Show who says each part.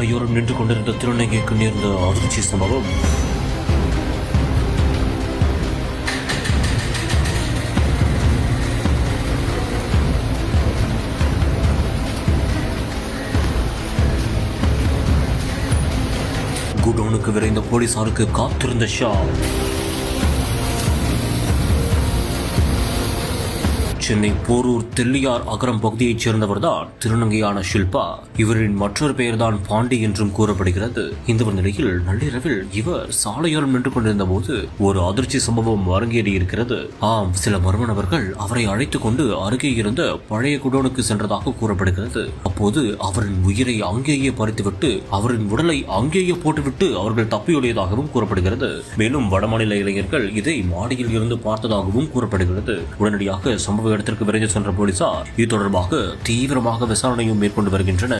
Speaker 1: சாலையோரம் நின்று கொண்டிருந்த திருநங்கைக்கு நேர்ந்த அதிர்ச்சி சம்பவம். குடோனுக்கு விரைந்த போலீசாருக்கு காத்திருந்த ஷா. சென்னை போரூர் தெல்லியார் அகரம் பகுதியைச் சேர்ந்தவர்தான் திருநங்கையான ஷில்பா. இவரின் மற்றொரு பெயர்தான் பாண்டி என்றும் கூறப்படுகிறது. இந்த நிலையில் நள்ளிரவில் இவர் சாலையோரம் நின்று கொண்டிருந்த போது ஒரு அதிர்ச்சி சம்பவம் அரங்கேறி இருக்கிறது. ஆம், சில மர்ம நபர்கள் அவரை அழைத்துக் கொண்டு அருகே இருந்த பழைய குடோனுக்கு சென்றதாக கூறப்படுகிறது. அப்போது அவரின் உயிரை அங்கேயே பறித்துவிட்டு அவரின் உடலை அங்கேயே போட்டுவிட்டு அவர்கள் தப்பியோடியதாகவும் கூறப்படுகிறது. மேலும் வடமாநில இளைஞர்கள் இதை மாடியில் இருந்து பார்த்ததாகவும் கூறப்படுகிறது. உடனடியாக சம்பவ இடத்திற்கு விரைந்து சென்ற போலீசார் இது தொடர்பாக தீவிரமாக விசாரணையும் மேற்கொண்டு வருகின்றனர்.